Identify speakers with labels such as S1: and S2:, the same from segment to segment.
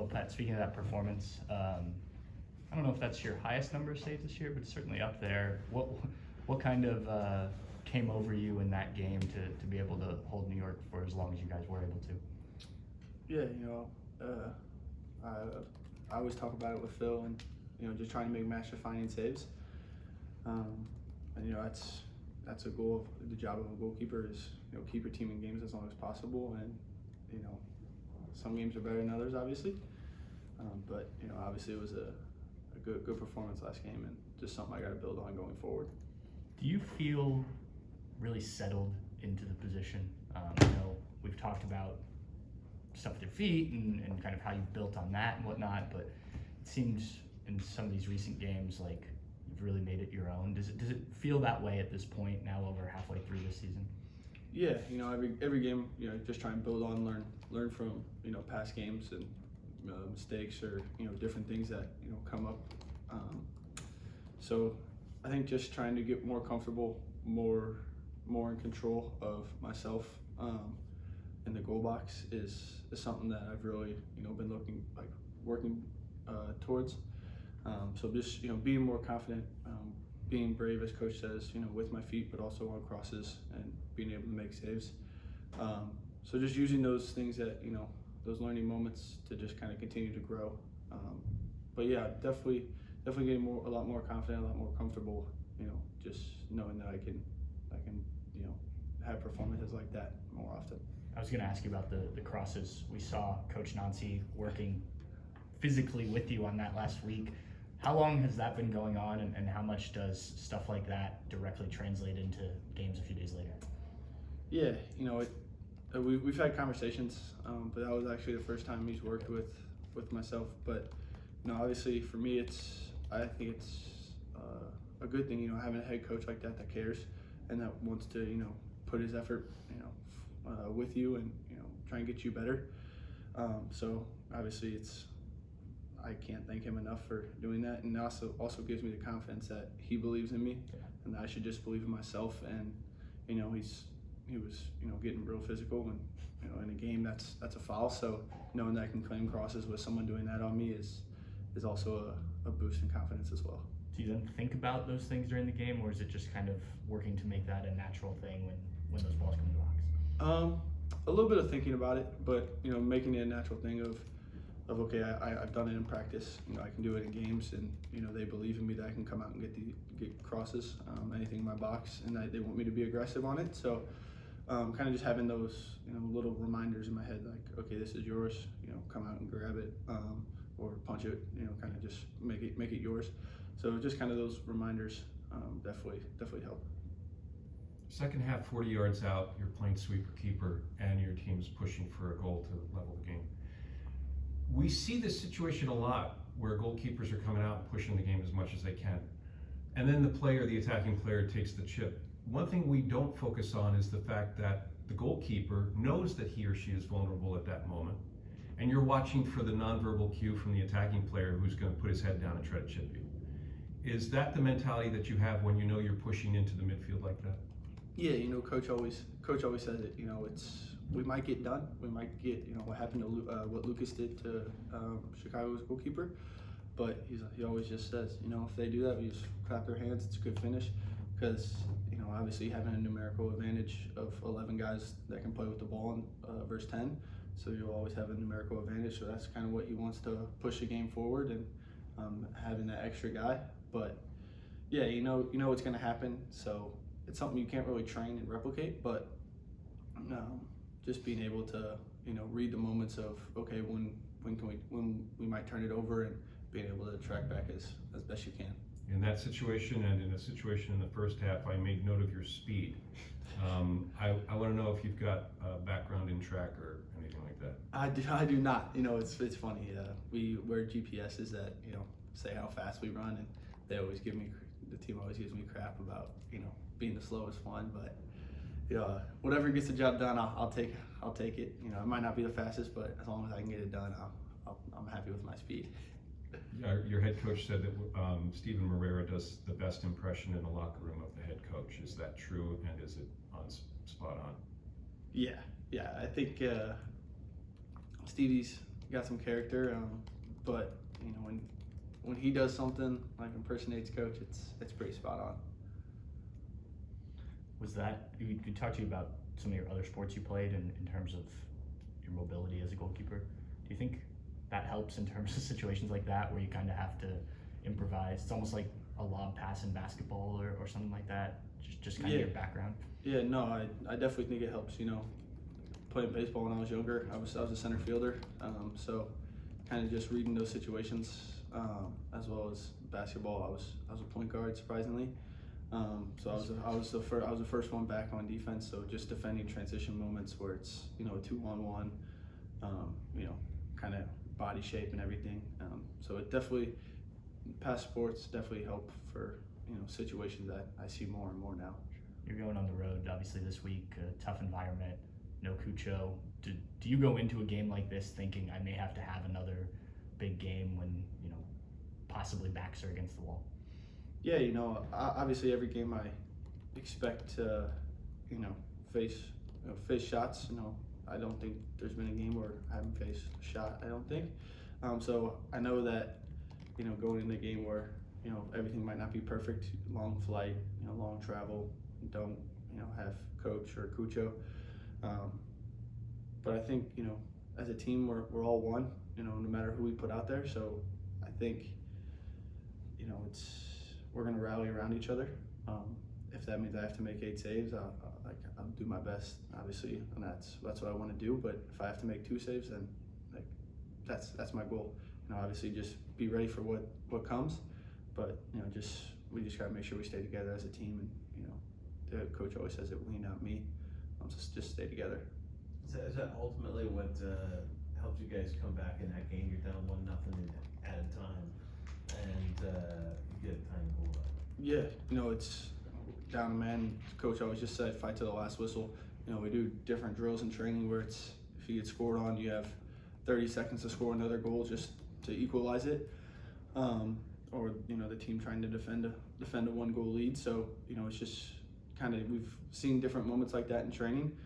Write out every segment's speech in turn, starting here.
S1: Well, Pat, speaking of that performance, I don't know if that's your highest number of saves this year, but it's certainly up there. What kind of came over you in that game to be able to hold New York for as long as you guys were able to?
S2: Yeah, I always talk about it with Phil, and just trying to make match-defining saves. And that's a goal. The job of a goalkeeper is keep your team in games as long as possible, and some games are better than others, obviously. But obviously it was a good performance last game, and just something I got to build on going forward.
S1: Do you feel really settled into the position? We've talked about stuff with your feet and kind of how you've built on that and whatnot, but it seems in some of these recent games like you've really made it your own. Does it feel that way at this point now, over halfway through this season?
S2: Yeah, every game, just try and build on, learn from past games and mistakes or different things that come up. So I think just trying to get more comfortable, more in control of myself in the goal box is something that I've really been working towards. So just being more confident, being brave, as coach says, with my feet, but also on crosses and being able to make saves. So just using those things that those learning moments to just kind of continue to grow. But yeah, definitely getting a lot more confident, a lot more comfortable. Just knowing that I can have performances like that more often.
S1: I was going to ask you about the crosses. We saw Coach Nancy working physically with you on that last week. How long has that been going on, and how much does stuff like that directly translate into games a few days later?
S2: Yeah, we've had conversations, but that was actually the first time he's worked with myself. But obviously for me, I think it's a good thing, having a head coach like that cares and that wants to put his effort with you and try and get you better. So obviously I can't thank him enough for doing that, and also gives me the confidence that he believes in me, and that I should just believe in myself. And he was getting real physical, and in a game that's a foul. So knowing that I can claim crosses with someone doing that on me is also a boost in confidence as well.
S1: Do you then think about those things during the game, or is it just kind of working to make that a natural thing when those balls come in the box?
S2: A little bit of thinking about it, but making it a natural thing of okay, I've done it in practice. I can do it in games, and they believe in me that I can come out and get crosses, anything in my box, and they want me to be aggressive on it. So kind of just having those little reminders in my head, like, okay, this is yours. Come out and grab it, or punch it. Kind of just make it yours. So just kind of those reminders definitely help.
S3: Second half, 40 yards out, you're playing sweeper keeper, and your team's pushing for a goal to level the game. We see this situation a lot where goalkeepers are coming out and pushing the game as much as they can. And then the attacking player takes the chip. One thing we don't focus on is the fact that the goalkeeper knows that he or she is vulnerable at that moment. And you're watching for the nonverbal cue from the attacking player who's going to put his head down and try to chip you. Is that the mentality that you have when you're pushing into the midfield like that?
S2: Yeah, coach always says it. We might get done. We might get what happened to what Lucas did to Chicago's goalkeeper, but he always just says if they do that, we just clap their hands. It's a good finish, because obviously having a numerical advantage of 11 guys that can play with the ball in versus 10, so you'll always have a numerical advantage. So that's kind of what he wants to push the game forward, and having that extra guy. But yeah, what's going to happen. So it's something you can't really train and replicate, but just being able to read the moments of okay, when we might turn it over, and being able to track back as best you can.
S3: In that situation, and in a situation in the first half, I made note of your speed. I want to know if you've got a background in track or anything like that.
S2: I do not. It's funny. We wear GPSs that say how fast we run, and the team always gives me crap about being the slowest one, but whatever gets the job done, I'll take it. It might not be the fastest, but as long as I can get it done, I'm happy with my speed.
S3: Your head coach said that Steven Moreira does the best impression in the locker room of the head coach. Is that true, and is it spot on?
S2: Yeah. I think Stevie's got some character. But you know, when he does something like impersonates coach, it's pretty spot on.
S1: Was that, you talked to you about some of your other sports you played in terms of your mobility as a goalkeeper. Do you think that helps in terms of situations like that where you kind of have to improvise? It's almost like a lob pass in basketball or something like that, just kind of your background.
S2: Yeah, no, I definitely think it helps. You know, playing baseball when I was younger, I was a center fielder, so kind of just reading those situations, as well as basketball. I was a point guard, surprisingly. So I was the first one back on defense. So just defending transition moments where it's, you know, a 2-on-1, you know, kind of body shape and everything. So it definitely, past sports definitely help for, you know, situations that I see more and more now.
S1: You're going on the road, obviously this week, a tough environment, no Cucho. Do you go into a game like this thinking I may have to have another big game when, you know, possibly backs are against the wall?
S2: Yeah, you know, obviously every game I expect to, you know, face shots. You know, I don't think there's been a game where I haven't faced a shot, I don't think. So I know that, you know, going in a game where, you know, everything might not be perfect, long flight, you know, long travel, don't, you know, have coach or Cucho. But I think, you know, as a team, we're all one, you know, no matter who we put out there. So I think, you know, we're going to rally around each other. If that means I have to make 8 saves, I'll do my best, obviously, and that's what I want to do. But if I have to make 2 saves, then like that's my goal. You know, obviously, just be ready for what comes. But you know, we just got to make sure we stay together as a team. And you know, the coach always says it, we not me. Just stay together.
S4: Is that ultimately what helped you guys come back in that game? You're down 1-0 at a time, and you get a time goal.
S2: Yeah, you know, it's down a man. Coach always just said, fight to the last whistle. You know, we do different drills in training where it's, if you get scored on, you have 30 seconds to score another goal just to equalize it. Or, you know, the team trying to defend a 1-goal lead. So, you know, it's just kind of, we've seen different moments like that in training.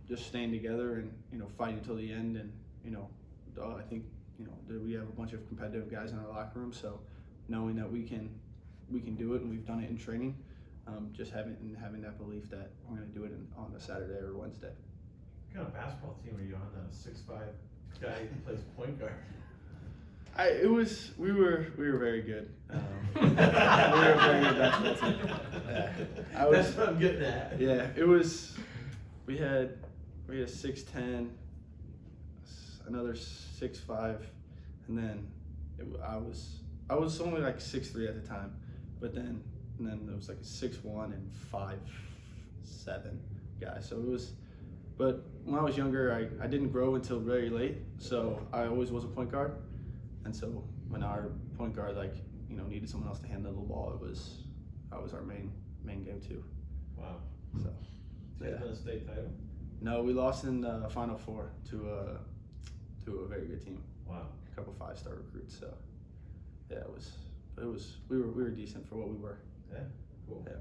S2: Just staying together and, you know, fighting until the end. And, you know, I think, you know, we have a bunch of competitive guys in our locker room. So knowing that we can do it, and we've done it in training, just having that belief that we're going to do it on a Saturday or Wednesday.
S4: What kind of basketball team are you on? A 6'5" guy who plays point guard.
S2: We were very good. We were a very good basketball team. Yeah.
S4: That's what I'm getting at.
S2: Yeah, it was. We had a 6'10", another 6'5", and then I was only like 6'3" at the time, but then there was like a 6'1" and 5'7" guy. So it was. But when I was younger, I didn't grow until very late, so I always was a point guard. And so when our point guard, like, you know, needed someone else to handle the ball, I was our main go-to.
S4: Wow.
S2: So
S4: Yeah. A state title?
S2: No, we lost in the Final Four to a very good team.
S4: Wow.
S2: A couple 5-star recruits. So yeah, we were decent for what we were.
S4: Yeah. Cool.
S2: Yeah.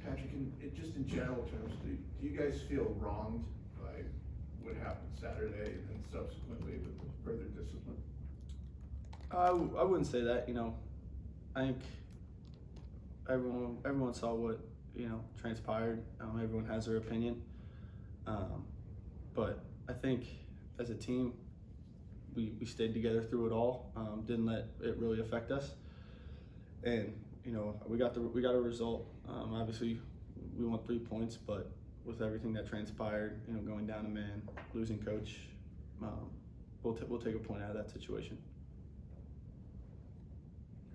S5: Patrick, just in general terms, do you guys feel wronged by what happened Saturday and then subsequently with the further discipline?
S2: I wouldn't say that. You know, I think everyone saw what, you know, transpired. Everyone has their opinion, but I think as a team, we stayed together through it all. Didn't let it really affect us, and you know, we got a result. Obviously, we won 3 points, but with everything that transpired, you know, going down a man, losing coach, we'll take a point out of that situation.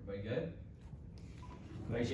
S4: Everybody good?
S3: Thanks,